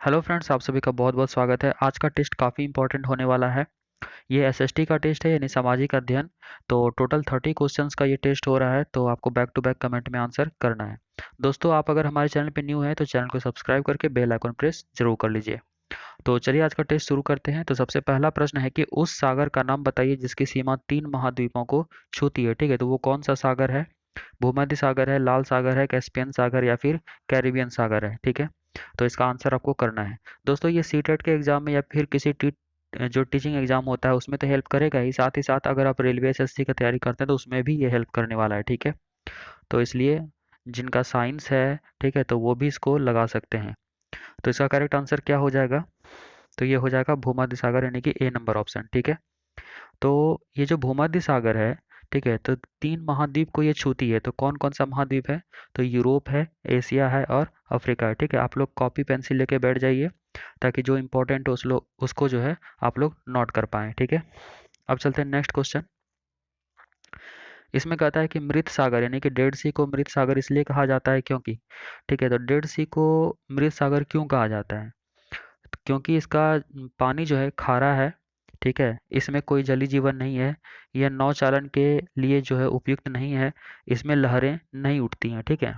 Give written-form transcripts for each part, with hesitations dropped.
Hello friends, आप सभी का बहुत बहुत स्वागत है। आज का टेस्ट काफ़ी इंपॉर्टेंट होने वाला है। ये एसएसटी का टेस्ट है, यानी सामाजिक अध्ययन। तो टोटल 30 क्वेश्चंस का ये टेस्ट हो रहा है, तो आपको बैक टू बैक कमेंट में आंसर करना है। दोस्तों, आप अगर हमारे चैनल पे न्यू हैं तो चैनल को सब्सक्राइब करके बेल आइकन प्रेस जरूर कर लीजिए। तो चलिए आज का टेस्ट शुरू करते हैं। तो सबसे पहला प्रश्न है कि उस सागर का नाम बताइए जिसकी सीमा 3 महाद्वीपों को छूती है। ठीक है, तो वो कौन सा सागर है? भूमध्य सागर है, लाल सागर है, कैस्पियन सागर या फिर कैरिबियन सागर है। ठीक है, तो इसका आंसर आपको करना है। दोस्तों, ये सीटेट के एग्जाम में या फिर किसी जो टीचिंग एग्जाम होता है उसमें तो हेल्प करेगा ही साथ अगर आप रेलवे एसएससी की तैयारी करते हैं तो उसमें भी ये हेल्प करने वाला है। ठीक है, तो इसलिए जिनका साइंस है, ठीक है, तो वो भी इसको लगा सकते हैं। तो इसका करेक्ट आंसर क्या हो जाएगा? तो ये हो जाएगा भूमध्य सागर, यानी कि ए नंबर ऑप्शन। ठीक है, तो ये जो भूमध्य सागर है, ठीक है, तो 3 महाद्वीप को ये छूती है। तो कौन कौन सा महाद्वीप है? तो यूरोप है, एशिया है और अफ्रीका है। ठीक है, आप लोग कॉपी पेंसिल लेके बैठ जाइए ताकि जो इम्पोर्टेंट उसको जो है आप लोग नोट कर पाएँ। ठीक है, अब चलते हैं नेक्स्ट क्वेश्चन। इसमें कहता है कि मृत सागर यानी कि डेड सी को मृत सागर इसलिए कहा जाता है क्योंकि, ठीक है, तो डेड सी को मृत सागर क्यों कहा जाता है? क्योंकि इसका पानी जो है खारा है। ठीक है, इसमें कोई जलीय जीवन नहीं है। यह नौचालन के लिए जो है उपयुक्त नहीं है। इसमें लहरें नहीं उठती हैं। ठीक है,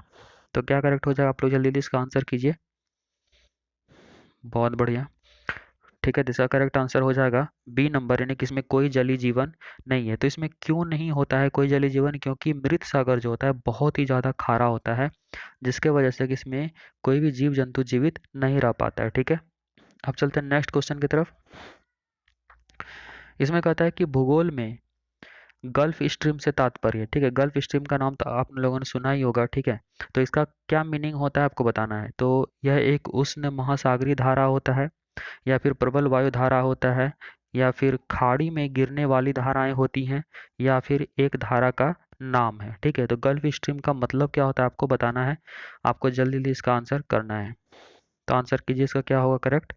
तो क्या करेक्ट हो जाएगा? आप लोग जल्दी जल्दी इसका आंसर कीजिए। बहुत बढ़िया। ठीक है, तो इसका करेक्ट आंसर हो जाएगा बी नंबर, यानी कि इसमें कोई जलीय जीवन नहीं है। तो इसमें क्यों नहीं होता है कोई जलीय जीवन? क्योंकि मृत सागर जो होता है बहुत ही ज़्यादा खारा होता है, जिसके वजह से कि इसमें कोई भी जीव जंतु जीवित नहीं रह पाता है। ठीक है, अब चलते हैं नेक्स्ट क्वेश्चन की तरफ। इसमें कहता है कि भूगोल में गल्फ स्ट्रीम से तात्पर्य, ठीक है, गल्फ स्ट्रीम का नाम तो आप लोगों ने सुना ही होगा। ठीक है, तो इसका क्या मीनिंग होता है आपको बताना है। तो यह एक उष्ण महासागरीय धारा होता है, या फिर प्रबल वायु धारा होता है, या फिर खाड़ी में गिरने वाली धाराएं होती हैं, या फिर एक धारा का नाम है। ठीक है, तो गल्फ स्ट्रीम का मतलब क्या होता है आपको बताना है। आपको जल्दी जल्दी इसका आंसर करना है। तो आंसर कीजिए, इसका क्या होगा करेक्ट?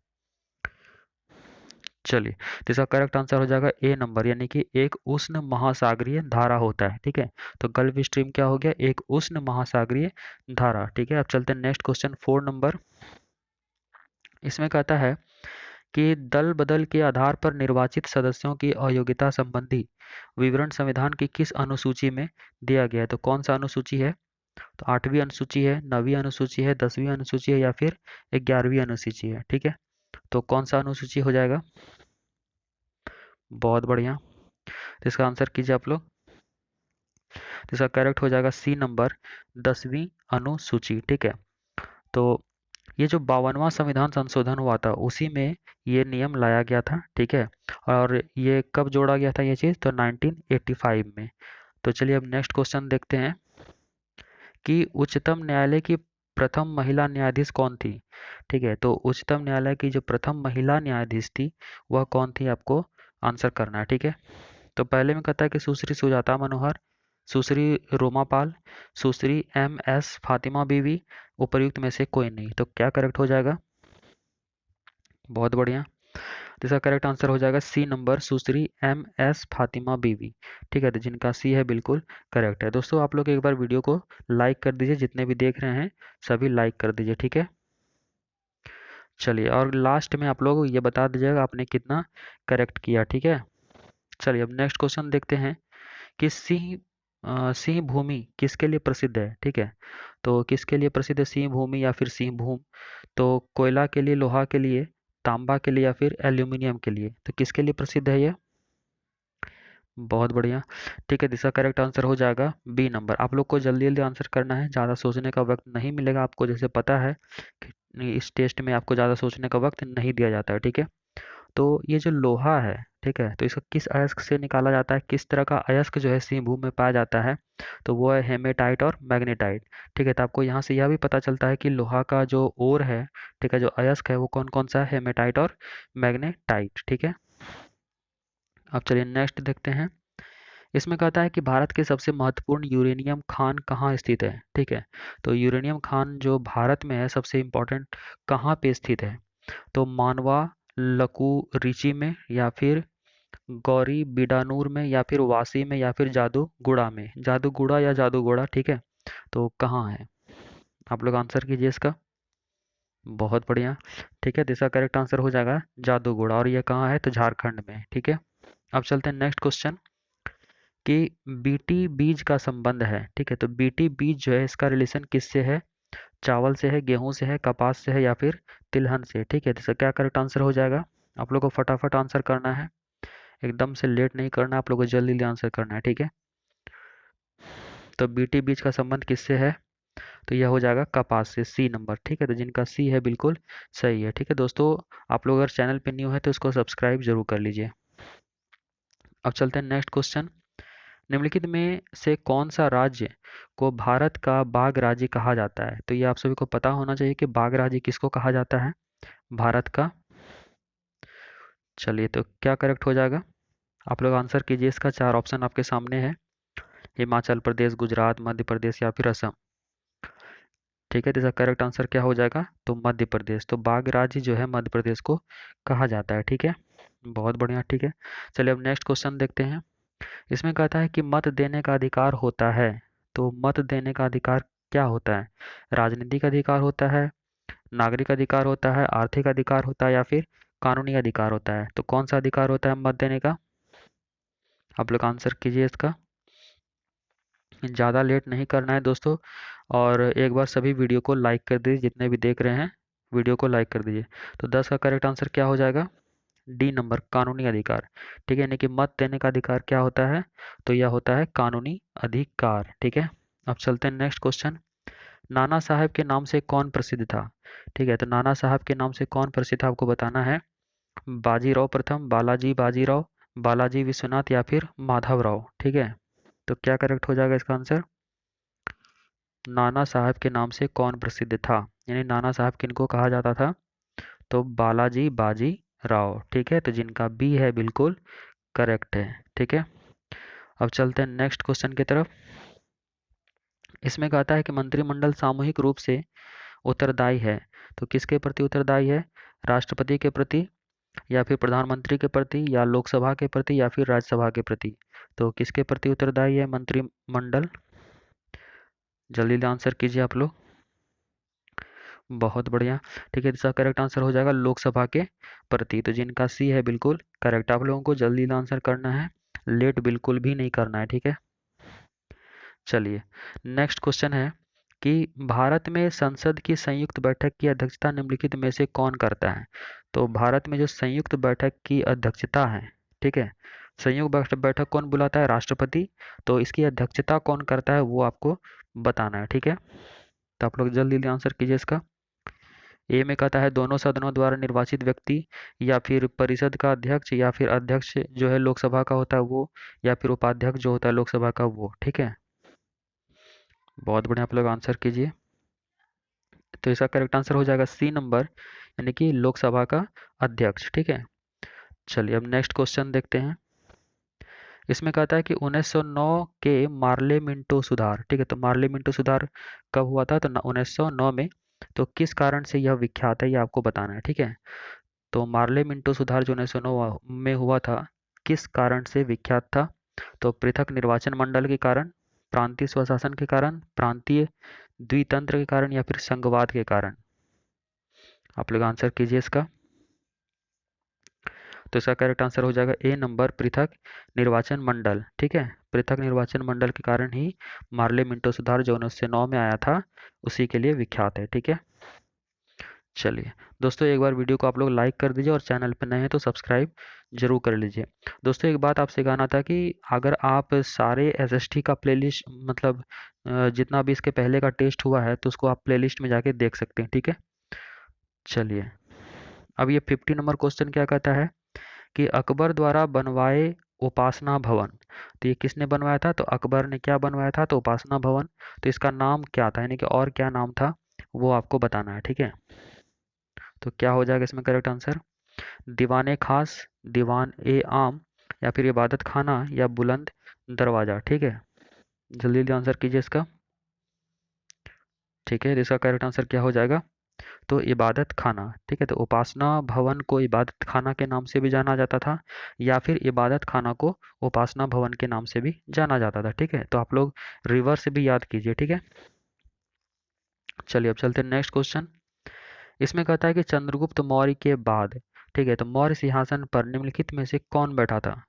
चलिए, तो इसका करेक्ट आंसर हो जाएगा ए नंबर, यानी कि एक उष्ण महासागरीय धारा होता है। ठीक है, तो गल्फ स्ट्रीम क्या हो गया? एक उष्ण महासागरीय धारा। ठीक है, अब चलते हैं नेक्स्ट क्वेश्चन 4 नंबर। इसमें कहता है कि दल बदल के आधार पर निर्वाचित सदस्यों की अयोग्यता संबंधी विवरण संविधान की किस अनुसूची में दिया गया है? तो कौन सा अनुसूची है? तो 8वीं अनुसूची है, 9वीं अनुसूची है, 10वीं अनुसूची है या फिर 11वीं अनुसूची है? ठीक है, तो कौन सा अनुसूची हो जाएगा? बहुत बढ़िया, तो इसका आंसर कीजिए आप लोग। तो इसका करेक्ट हो जाएगा सी नंबर, 10वीं अनुसूची। ठीक है, तो ये जो 52वां संविधान संशोधन हुआ था उसी में ये नियम लाया गया था। ठीक है, और ये कब जोड़ा गया था ये चीज़? तो 1985 में। तो चलिए अब नेक्स्ट क्वेश्चन देखते हैं कि उच्चतम न्यायालय की प्रथम महिला न्यायाधीश कौन थी? ठीक है, तो उच्चतम न्यायालय की जो प्रथम महिला न्यायाधीश थी वह कौन थी, आपको आंसर करना है। ठीक है, तो पहले में कहता है कि सुश्री सुजाता मनोहर, सुश्री रोमापाल, सुश्री एम एस फातिमा बीवी, उपर्युक्त में से कोई नहीं। तो क्या करेक्ट हो जाएगा? बहुत बढ़िया, तो इसका करेक्ट आंसर हो जाएगा सी नंबर, सुश्री एम एस फातिमा बीवी। ठीक है, तो जिनका सी है बिल्कुल करेक्ट है। दोस्तों, आप लोग एक बार वीडियो को लाइक कर दीजिए, जितने भी देख रहे हैं सभी लाइक कर दीजिए। ठीक है, चलिए, और लास्ट में आप लोग ये बता दीजिएगा आपने कितना करेक्ट किया। ठीक है, चलिए अब नेक्स्ट क्वेश्चन देखते हैं कि सिंह भूमि किसके लिए प्रसिद्ध है? ठीक है, तो किसके लिए प्रसिद्ध है सिंह भूमि या फिर सिंह भूम? तो कोयला के लिए, लोहा के लिए, तांबा के लिए या फिर एल्यूमिनियम के लिए? तो किसके लिए प्रसिद्ध है ये? बहुत बढ़िया। ठीक है, तो इसका करेक्ट आंसर हो जाएगा बी नंबर। आप लोग को जल्दी जल्दी आंसर करना है, ज़्यादा सोचने का वक्त नहीं मिलेगा आपको। जैसे पता है कि इस टेस्ट में आपको ज़्यादा सोचने का वक्त नहीं दिया जाता है। ठीक है, तो ये जो लोहा है, ठीक है, तो इसको किस अयस्क से निकाला जाता है? किस तरह का अयस्क जो है सिंहभूम में पाया जाता है? तो वो है हेमेटाइट और मैग्नेटाइट। ठीक है, तो आपको यहाँ से यह भी पता चलता है कि लोहा का जो ओर है, ठीक है, जो अयस्क है वो कौन कौन सा है? हेमेटाइट और मैग्नेटाइट। ठीक है, अब चलिए नेक्स्ट देखते हैं। इसमें कहता है कि भारत के सबसे महत्वपूर्ण यूरेनियम खान कहाँ स्थित है? ठीक है, तो यूरेनियम खान जो भारत में है सबसे इम्पोर्टेंट कहाँ पे स्थित है? तो मानवा, लकुरिची में, या फिर गौरी बिडानूर में, या फिर वासी में, या फिर जादूगुड़ा में? जादूगुड़ा या जादूगोड़ा? ठीक है, तो कहाँ है? आप लोग आंसर कीजिए इसका। बहुत बढ़िया, ठीक है, तो इसका करेक्ट आंसर हो जाएगा जादूगोड़ा, और ये कहाँ है तो झारखंड में। ठीक है, अब चलते हैं नेक्स्ट क्वेश्चन कि बीटी बीज का संबंध है। ठीक है, तो बीटी बीज जो है इसका रिलेशन किससे है? चावल से है, गेहूं से है, कपास से है या फिर तिलहन से? ठीक है, तो इसका क्या करेक्ट आंसर हो जाएगा? आप लोग को फटाफट आंसर करना है, एकदम से लेट नहीं करना, आप लोग को जल्दी जल्दी आंसर करना है। ठीक है, तो बीटी बीज का संबंध किससे है? तो यह हो जाएगा कपास से, सी नंबर। ठीक है, तो जिनका सी है बिल्कुल सही है। ठीक है दोस्तों, आप लोग अगर चैनल पे न्यू है तो इसको सब्सक्राइब जरूर कर लीजिए। अब चलते हैं नेक्स्ट क्वेश्चन। निम्नलिखित में से कौन सा राज्य को भारत का बाघ राज्य कहा जाता है? तो ये आप सभी को पता होना चाहिए कि बाघ राज्य किसको कहा जाता है, भारत का। चलिए, तो क्या करेक्ट हो जाएगा? आप लोग आंसर कीजिए, इसका चार ऑप्शन आपके सामने है, हिमाचल प्रदेश, गुजरात, मध्य प्रदेश या फिर असम। ठीक है, तो इसका करेक्ट आंसर क्या हो जाएगा? तो मध्य प्रदेश। तो बाघ राज्य जो है मध्य प्रदेश को कहा जाता है। ठीक है, बहुत बढ़िया। ठीक है, चलिए अब नेक्स्ट क्वेश्चन देखते हैं। इसमें कहता है कि मत देने का अधिकार होता है। तो मत देने का अधिकार क्या होता है? राजनीतिक अधिकार होता है, नागरिक अधिकार होता है, आर्थिक अधिकार होता है या फिर कानूनी अधिकार होता है? तो कौन सा अधिकार होता है मत देने का? आप लोग आंसर कीजिए इसका, ज़्यादा लेट नहीं करना है दोस्तों। और एक बार सभी वीडियो को लाइक कर दीजिए, जितने भी देख रहे हैं वीडियो को लाइक कर दीजिए। तो 10 का करेक्ट आंसर क्या हो जाएगा? डी नंबर, कानूनी अधिकार। ठीक है, यानी कि मत देने का अधिकार क्या होता है? तो यह होता है कानूनी अधिकार। ठीक है, अब चलते हैं नेक्स्ट क्वेश्चन। नाना साहब के नाम से कौन प्रसिद्ध था? ठीक है, तो नाना साहब के नाम से कौन प्रसिद्ध था आपको बताना है। बाजीराव प्रथम, बालाजी बाजीराव, बालाजी विश्वनाथ या फिर माधवराव? ठीक है, तो क्या करेक्ट हो जाएगा इसका आंसर? नाना साहब के नाम से कौन प्रसिद्ध था, यानी नाना साहब किनको कहा जाता था? तो बालाजी बाजी राव। ठीक है, तो जिनका बी है बिल्कुल करेक्ट है। ठीक है, अब चलते हैं नेक्स्ट क्वेश्चन की तरफ। इसमें कहता है कि मंत्रिमंडल सामूहिक रूप से उत्तरदायी है। तो किसके प्रति उत्तरदायी है? राष्ट्रपति के प्रति या फिर प्रधानमंत्री के प्रति या लोकसभा के प्रति या फिर राज्यसभा के प्रति? तो किसके प्रति उत्तरदायी है मंत्रिमंडल? जल्दी से आंसर कीजिए आप लोग, बहुत बढ़िया। ठीक है, इसका करेक्ट आंसर हो जाएगा लोकसभा के प्रति। तो जिनका सी है बिल्कुल करेक्ट। आप लोगों को जल्दी आंसर करना है, लेट बिल्कुल भी नहीं करना है। ठीक है, चलिए नेक्स्ट क्वेश्चन है कि भारत में संसद की संयुक्त बैठक की अध्यक्षता निम्नलिखित में से कौन करता है? तो भारत में जो संयुक्त बैठक की अध्यक्षता है, ठीक है, संयुक्त बैठक कौन बुलाता है? राष्ट्रपति। तो इसकी अध्यक्षता कौन करता है वो आपको बताना है। ठीक है, तो आप लोग जल्दी जल्दी आंसर कीजिए इसका। ए में कहता है दोनों सदनों द्वारा निर्वाचित व्यक्ति, या फिर परिषद का अध्यक्ष, या फिर अध्यक्ष जो है लोकसभा का होता है वो, या फिर उपाध्यक्ष जो होता है लोकसभा का वो। ठीक है, बहुत बढ़िया, आप लोग आंसर कीजिए। तो इसका करेक्ट आंसर हो जाएगा सी नंबर, यानी कि लोकसभा का अध्यक्ष। ठीक है, चलिए अब नेक्स्ट क्वेश्चन देखते हैं। इसमें कहता है कि 1909 के मार्ले मिंटो सुधार। ठीक है, तो मार्ले मिंटो सुधार कब हुआ था? तो 1909 में। तो किस कारण से यह विख्यात है ये आपको बताना है। ठीक है, तो मार्ले मिंटो सुधार जो 1909 में हुआ था, किस कारण से विख्यात था? तो पृथक निर्वाचन मंडल के कारण, प्रांतीय स्वशासन के कारण, प्रांतीय द्वितंत्र के कारण या फिर संघवाद के कारण? आप लोग आंसर कीजिए इसका। तो इसका करेक्ट आंसर हो जाएगा ए नंबर, पृथक निर्वाचन मंडल। ठीक है, पृथक निर्वाचन मंडल के कारण ही मार्ले मिंटो सुधार जो 1909 में आया था उसी के लिए विख्यात है। ठीक है, चलिए दोस्तों, एक बार वीडियो को आप लोग लाइक कर दीजिए और चैनल पर नए हैं तो सब्सक्राइब जरूर कर लीजिए। दोस्तों एक बात आपसे कहना था कि अगर आप सारे एसएसटी का प्लेलिस्ट, मतलब जितना भी इसके पहले का टेस्ट हुआ है तो उसको आप प्लेलिस्ट में जाके देख सकते हैं। ठीक है, चलिए अब ये 50 नंबर क्वेश्चन क्या कहता है कि अकबर द्वारा बनवाए उपासना भवन। तो ये किसने बनवाया था? तो अकबर ने क्या बनवाया था? तो उपासना भवन। तो इसका नाम क्या था, यानी कि और क्या नाम था वो आपको बताना है। ठीक है, तो क्या हो जाएगा इसमें करेक्ट आंसर? दीवाने खास, दीवान ए आम, या फिर इबादत खाना या बुलंद दरवाजा? ठीक है, जल्दी जल्दी आंसर कीजिए इसका। ठीक है, तो इसका करेक्ट आंसर क्या हो जाएगा? तो इबादत खाना। ठीक है, तो उपासना भवन को इबादत खाना के नाम से भी जाना जाता था, या फिर इबादत खाना को उपासना भवन के नाम से भी जाना जाता था। ठीक है, तो आप लोग रिवर्स भी याद कीजिए। ठीक है, चलिए अब चलते हैं नेक्स्ट क्वेश्चन। इसमें कहता है कि चंद्रगुप्त मौर्य के बाद, ठीक है, तो मौर्य सिंहासन पर निम्नलिखित में से कौन बैठा था?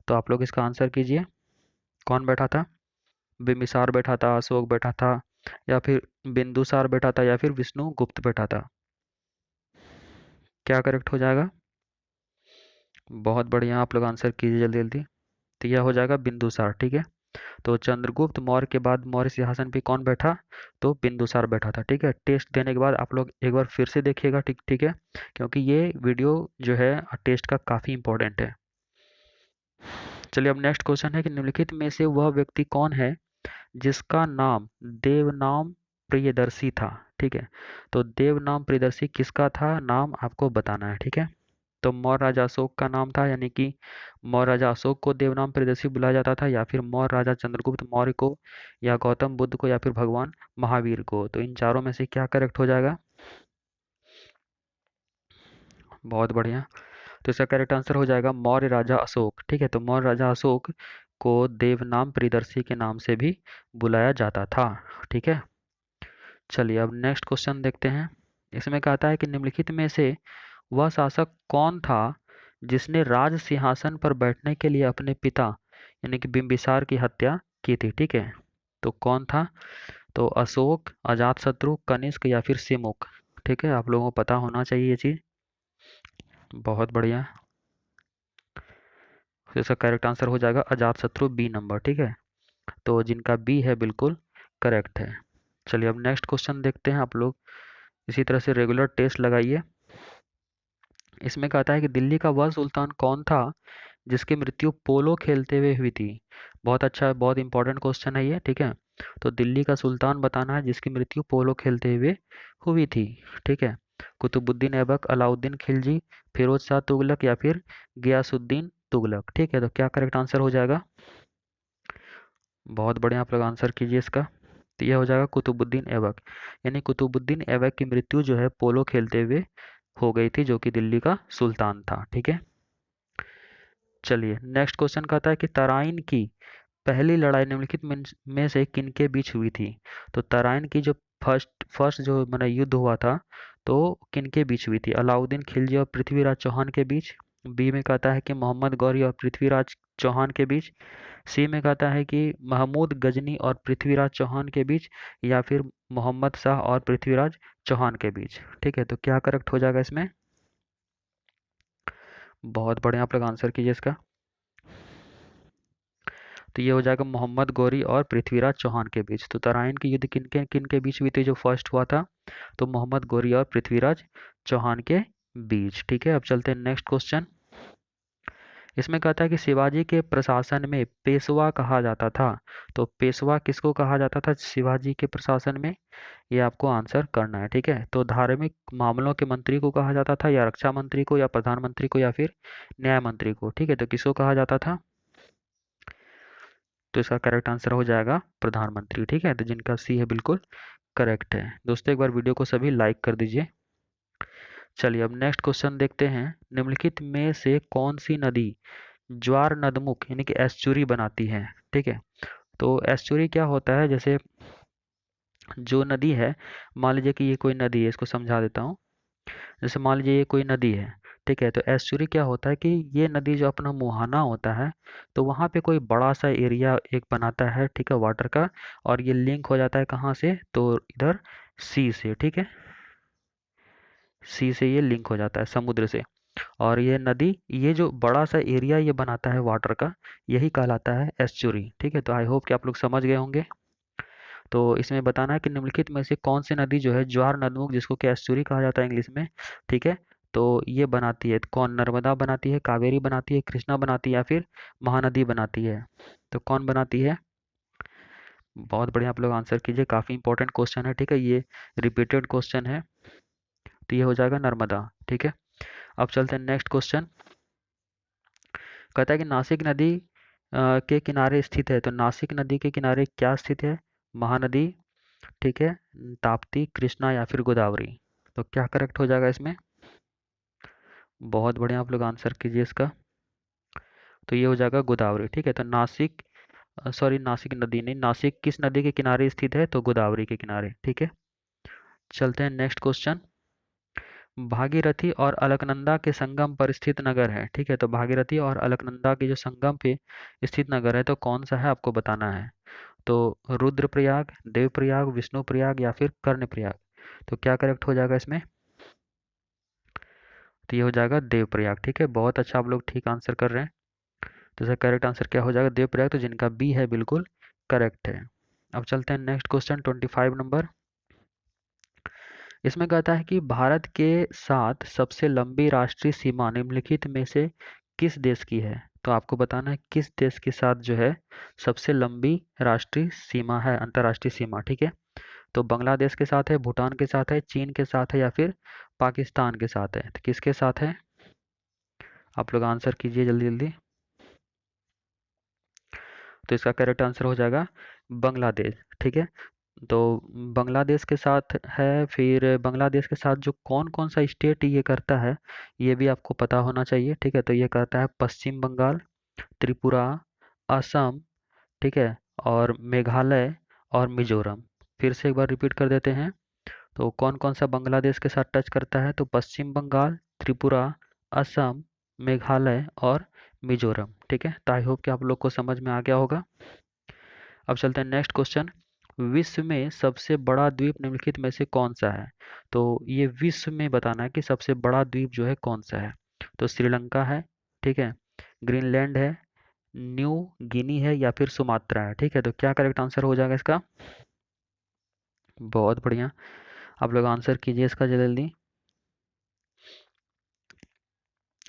तो आप लोग इसका आंसर कीजिए। कौन बैठा था? बिंबिसार बैठा था, अशोक बैठा था, या फिर बिंदुसार बैठा था, या फिर विष्णुगुप्त बैठा था? क्या करेक्ट हो जाएगा? बहुत बढ़िया, आप लोग आंसर कीजिए जल्दी जल्दी। तो यह हो जाएगा बिंदुसार, ठीक है। तो चंद्रगुप्त मौर्य के बाद मौर्य सिंहासन पे कौन बैठा? तो बिंदुसार बैठा था, ठीक है। टेस्ट देने के बाद आप लोग एक बार फिर से देखिएगा, ठीक ठीक है, क्योंकि ये वीडियो जो है टेस्ट का काफ़ी इंपॉर्टेंट है। चलिए, अब नेक्स्ट क्वेश्चन है कि निम्नलिखित में से वह व्यक्ति कौन है जिसका नाम देवनाम प्रियदर्शी था? ठीक है, तो देवनाम प्रियदर्शी किसका था, नाम आपको बताना है, ठीक है। तो मौर्य राजा अशोक का नाम था, यानी कि मौर्य राजा अशोक को देवनाम प्रियदर्शी बुलाया जाता था, या फिर मौर्य राजा चंद्रगुप्त मौर्य को, या गौतम बुद्ध को, या फिर भगवान महावीर को? तो इन चारों में से क्या करेक्ट हो जाएगा? बहुत बढ़िया। तो इसका करेक्ट आंसर हो जाएगा मौर्य राजा अशोक, ठीक है। तो मौर्य राजा अशोक को देवनाम प्रियदर्शी के नाम से भी बुलाया जाता था, ठीक है। चलिए, अब नेक्स्ट क्वेश्चन देखते हैं। इसमें कहता है कि निम्नलिखित में से वह शासक कौन था जिसने राज सिंहासन पर बैठने के लिए अपने पिता यानी कि बिंबिसार की हत्या की थी? ठीक है, तो कौन था? तो अशोक, अजातशत्रु, कनिष्क, या फिर सिमुक? ठीक है, आप लोगों को पता होना चाहिए ये चीज। बहुत बढ़िया। तो इसका करेक्ट आंसर हो जाएगा अजातशत्रु, बी नंबर, ठीक है। तो जिनका बी है बिल्कुल करेक्ट है। चलिए, अब नेक्स्ट क्वेश्चन देखते हैं। आप लोग इसी तरह से रेगुलर टेस्ट लगाइए। इसमें कहता है कि दिल्ली का वह सुल्तान कौन था जिसकी मृत्यु पोलो खेलते हुए हुई थी? बहुत अच्छा, बहुत इंपॉर्टेंट क्वेश्चन है ये, ठीक है। तो दिल्ली का सुल्तान बताना है जिसकी मृत्यु पोलो खेलते हुए हुई थी, ठीक है। कुतुबुद्दीन ऐबक, अलाउद्दीन खिलजी, फिरोज शाह तुगलक, या फिर गयासुद्दीन तुगलक? ठीक है, तो क्या करेक्ट आंसर हो जाएगा? बहुत बढ़िया, आप लोग आंसर कीजिए इसका। तो यह हो जाएगा कुतुबुद्दीन ऐबक, यानी कुतुबुद्दीन ऐबक की मृत्यु जो है पोलो खेलते हुए हो गई थी, जो कि दिल्ली का सुल्तान था, ठीक है। चलिए, नेक्स्ट क्वेश्चन कहता है कि तराइन की पहली लड़ाई निम्नलिखित में से किनके बीच हुई थी? तो तराइन की जो फर्स्ट फर्स्ट जो मैंने युद्ध हुआ था, तो किनके बीच हुई थी? अलाउद्दीन खिलजी और पृथ्वीराज चौहान के बीच। बी में कहता है कि मोहम्मद गौरी और पृथ्वीराज चौहान के बीच। सी में कहता है कि महमूद गजनी और पृथ्वीराज चौहान के बीच, या फिर मोहम्मद शाह और पृथ्वीराज चौहान के बीच? ठीक है, तो क्या करेक्ट हो जाएगा इसमें? बहुत बढ़िया, आप लोग आंसर कीजिए इसका। तो ये हो जाएगा मोहम्मद गौरी और पृथ्वीराज चौहान के बीच। तो तराइन की युद्ध किनके किनके बीच हुई थी जो फर्स्ट हुआ था? तो मोहम्मद गौरी और पृथ्वीराज चौहान के बीच, ठीक है। अब चलते हैं नेक्स्ट क्वेश्चन। इसमें कहता है कि शिवाजी के प्रशासन में पेशवा कहा जाता था। तो पेशवा किसको कहा जाता था शिवाजी के प्रशासन में? ये आपको आंसर करना है, ठीक है। तो धार्मिक मामलों के मंत्री को कहा जाता था, या रक्षा मंत्री को, या प्रधानमंत्री को, या फिर न्याय मंत्री को? ठीक है, तो किसको कहा जाता था? तो इसका करेक्ट आंसर हो जाएगा प्रधानमंत्री, ठीक है। तो जिनका सी है बिल्कुल करेक्ट है। दोस्तों, एक बार वीडियो को सभी लाइक कर दीजिए। चलिए, अब नेक्स्ट क्वेश्चन देखते हैं। निम्नलिखित में से कौन सी नदी ज्वार नदमुख यानी कि एस्चुरी बनाती है? ठीक है, तो एस्चुरी क्या होता है? जैसे जो नदी है, मान लीजिए कि ये कोई नदी है, इसको समझा देता हूँ। जैसे मान लीजिए ये कोई नदी है, ठीक है। तो एस्चुरी क्या होता है कि ये नदी जो अपना मुहाना होता है, तो वहाँ पे कोई बड़ा सा एरिया एक बनाता है, ठीक है, वाटर का। और ये लिंक हो जाता है कहाँ से? तो इधर सी से, ठीक है। सी से ये लिंक हो जाता है, समुद्र से। और ये नदी, ये जो बड़ा सा एरिया ये बनाता है वाटर का, यही कहलाता है एस्चुरी, ठीक है। तो आई होप कि आप लोग समझ गए होंगे। तो इसमें बताना है कि निम्नलिखित में से कौन सी नदी जो है ज्वार नदमुख, जिसको कि एस्चुरी कहा जाता है इंग्लिश में, ठीक है, तो ये बनाती है? कौन? नर्मदा बनाती है, कावेरी बनाती है, कृष्णा बनाती है, या फिर महानदी बनाती है? तो कौन बनाती है? बहुत बढ़िया, आप लोग आंसर कीजिए। काफ़ी इंपॉर्टेंट क्वेश्चन है, ठीक है, ये रिपीटेड क्वेश्चन है। तो ये हो जाएगा नर्मदा, ठीक है। अब चलते हैं नेक्स्ट क्वेश्चन। कहता है कि नासिक नदी के किनारे स्थित है। तो नासिक नदी के किनारे क्या स्थित है? महानदी, ठीक है, ताप्ती, कृष्णा, या फिर गोदावरी? तो क्या करेक्ट हो जाएगा इसमें? बहुत बढ़िया, आप लोग आंसर कीजिए इसका। तो ये हो जाएगा गोदावरी, ठीक है। तो नासिक, सॉरी, नासिक नदी नहीं, नासिक किस नदी के किनारे स्थित है? तो गोदावरी के किनारे, ठीक है। चलते हैं नेक्स्ट क्वेश्चन। भागीरथी और अलकनंदा के संगम पर स्थित नगर है। ठीक है, तो भागीरथी और अलकनंदा के जो संगम पे स्थित नगर है तो कौन सा है आपको बताना है। तो रुद्रप्रयाग, देवप्रयाग, विष्णुप्रयाग या फिर कर्णप्रयाग। तो क्या करेक्ट हो जाएगा इसमें? तो ये हो जाएगा देवप्रयाग। ठीक है, बहुत अच्छा, आप लोग ठीक आंसर कर रहे हैं। तो इसका करेक्ट आंसर क्या हो जाएगा? देवप्रयाग। तो जिनका बी है बिल्कुल करेक्ट है। अब चलते हैं नेक्स्ट क्वेश्चन 25 नंबर। इसमें कहता है कि भारत के साथ सबसे लंबी राष्ट्रीय सीमा निम्नलिखित में से किस देश की है। तो आपको बताना है किस देश के साथ जो है सबसे लंबी राष्ट्रीय सीमा है, अंतर्राष्ट्रीय सीमा। ठीक है, तो बांग्लादेश के साथ है, भूटान के साथ है, चीन के साथ है या फिर पाकिस्तान के साथ है। तो किसके साथ है? आप लोग आंसर कीजिए जल्दी जल्दी। तो इसका करेक्ट आंसर हो जाएगा बांग्लादेश। ठीक है, तो बांग्लादेश के साथ है। फिर बांग्लादेश के साथ जो कौन कौन सा स्टेट ये करता है ये भी आपको पता होना चाहिए। ठीक है, तो ये करता है पश्चिम बंगाल, त्रिपुरा, असम, ठीक है, और मेघालय और मिजोरम। फिर से एक बार रिपीट कर देते हैं। तो कौन कौन सा बांग्लादेश के साथ टच करता है? तो पश्चिम बंगाल, त्रिपुरा, असम, मेघालय और मिजोरम। ठीक है, तो आई होप कि आप लोग को समझ में आ गया होगा। अब चलते हैं नेक्स्ट क्वेश्चन। विश्व में सबसे बड़ा द्वीप निम्नलिखित में से कौन सा है? तो ये विश्व में बताना है कि सबसे बड़ा द्वीप जो है कौन सा है। तो श्रीलंका है, ठीक है, ग्रीनलैंड है, न्यू गिनी है या फिर सुमात्रा है। ठीक है, तो क्या करेक्ट आंसर हो जाएगा इसका? बहुत बढ़िया, आप लोग आंसर कीजिए इसका जल्दी।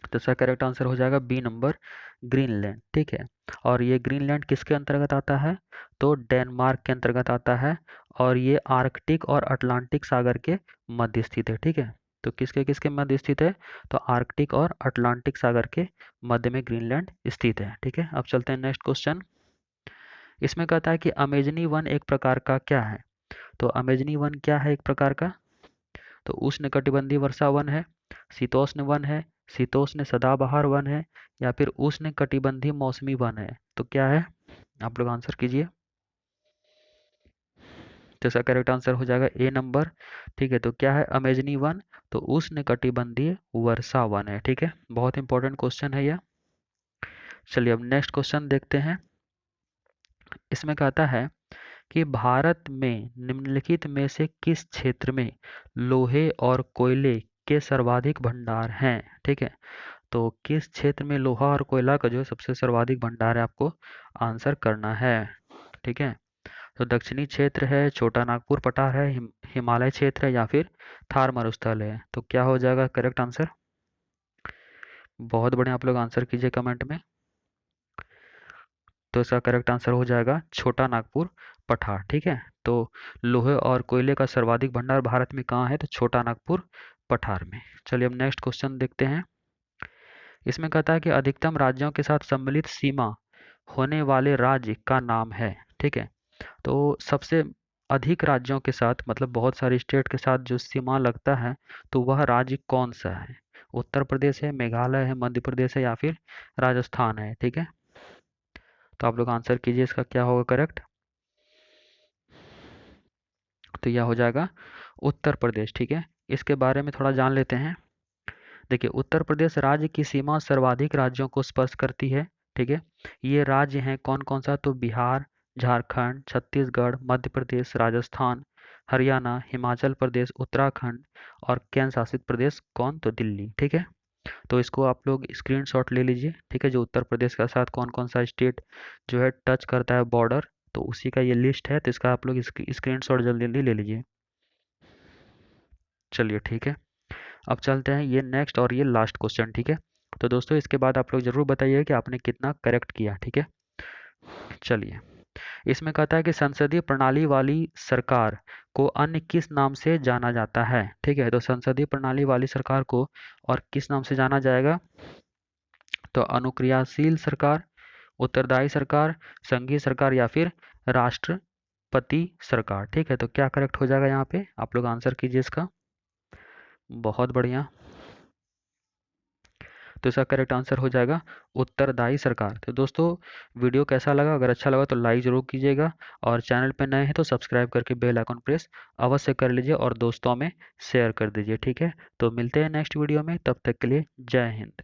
तो इसका करेक्ट आंसर हो जाएगा बी नंबर, ग्रीनलैंड। ठीक है, और ये ग्रीनलैंड किसके अंतर्गत आता है? तो डेनमार्क के अंतर्गत आता है और ये आर्कटिक और अटलांटिक सागर के मध्य स्थित है। ठीक है, तो किसके किसके मध्य स्थित है? तो आर्कटिक और अटलांटिक सागर के मध्य में ग्रीनलैंड स्थित है। ठीक है, अब चलते हैं नेक्स्ट क्वेश्चन। इसमें कहता है कि अमेजनी वन एक प्रकार का क्या है। तो अमेजनी वन क्या है एक प्रकार का? तो उष्णकटिबंधीय वर्षा वन है, शीतोष्ण वन है, शीतोष्ण सदाबहार वन है या फिर उष्णकटिबंधीय मौसमी वन है। तो क्या है? आप लोग आंसर कीजिए। तो इसका करेक्ट आंसर हो जाएगा ए नंबर। ठीक है, तो क्या है अमेजनी वन? तो उष्णकटिबंधीय वर्षा वन है। ठीक है, बहुत इंपॉर्टेंट क्वेश्चन है यह। चलिए अब नेक्स्ट क्वेश्चन देखते हैं। इसमें कहता है कि भारत में निम्नलिखित में से किस क्षेत्र में लोहे और कोयले के सर्वाधिक भंडार हैं। ठीक है, तो किस क्षेत्र में लोहा और कोयला का जो है सबसे सर्वाधिक भंडार है आपको आंसर करना है। ठीक है, तो दक्षिणी क्षेत्र है, छोटा नागपुर पठार है, हिमालय क्षेत्र है या फिर थार मरुस्थल है। तो क्या हो जाएगा करेक्ट आंसर? बहुत बढ़िया, आप लोग आंसर कीजिए कमेंट में। तो इसका करेक्ट आंसर हो जाएगा छोटा नागपुर पठार। ठीक है, तो लोहे और कोयले का सर्वाधिक भंडार भारत में कहाँ है? तो छोटा नागपुर पठार में। चलिए अब नेक्स्ट क्वेश्चन देखते हैं। इसमें कहता है कि अधिकतम राज्यों के साथ सम्मिलित सीमा होने वाले राज्य का नाम है। ठीक है, तो सबसे अधिक राज्यों के साथ मतलब बहुत सारे स्टेट के साथ जो सीमा लगता है तो वह राज्य कौन सा है? उत्तर प्रदेश है, मेघालय है, मध्य प्रदेश है या फिर राजस्थान है। ठीक है, तो आप लोग आंसर कीजिए इसका क्या होगा करेक्ट। तो यह हो जाएगा उत्तर प्रदेश। ठीक है, इसके बारे में थोड़ा जान लेते हैं। देखिए, उत्तर प्रदेश राज्य की सीमा सर्वाधिक राज्यों को स्पर्श करती है। ठीक है, ये राज्य हैं कौन कौन सा? तो बिहार, झारखंड, छत्तीसगढ़, मध्य प्रदेश, राजस्थान, हरियाणा, हिमाचल प्रदेश, उत्तराखंड और केंद्र शासित प्रदेश कौन? तो दिल्ली। ठीक है, तो इसको आप लोग स्क्रीनशॉट ले लीजिए। ठीक है, जो उत्तर प्रदेश के साथ कौन कौन सा स्टेट जो है टच करता है बॉर्डर, तो उसी का ये लिस्ट है। तो इसका आप लोग स्क्रीनशॉट जल्दी जल्दी ले लीजिए। चलिए ठीक है, अब चलते हैं ये नेक्स्ट और ये लास्ट क्वेश्चन। ठीक है, तो दोस्तों इसके बाद आप लोग जरूर बताइए कि आपने कितना करेक्ट किया। ठीक है, चलिए इसमें कहता है कि संसदीय प्रणाली वाली सरकार को अन्य किस नाम से जाना जाता है। ठीक है, तो संसदीय प्रणाली वाली सरकार को और किस नाम से जाना जाएगा? तो अनुक्रियाशील सरकार, उत्तरदायी सरकार, संघीय सरकार या फिर राष्ट्रपति सरकार। ठीक है, तो क्या करेक्ट हो जाएगा यहाँ पे? आप लोग आंसर कीजिए इसका। बहुत बढ़िया, तो इसका करेक्ट आंसर हो जाएगा उत्तरदायी सरकार। तो दोस्तों वीडियो कैसा लगा, अगर अच्छा लगा तो लाइक ज़रूर कीजिएगा, और चैनल पर नए हैं तो सब्सक्राइब करके बेल आइकन प्रेस अवश्य कर लीजिए और दोस्तों में शेयर कर दीजिए। ठीक है, तो मिलते हैं नेक्स्ट वीडियो में, तब तक के लिए जय हिंद।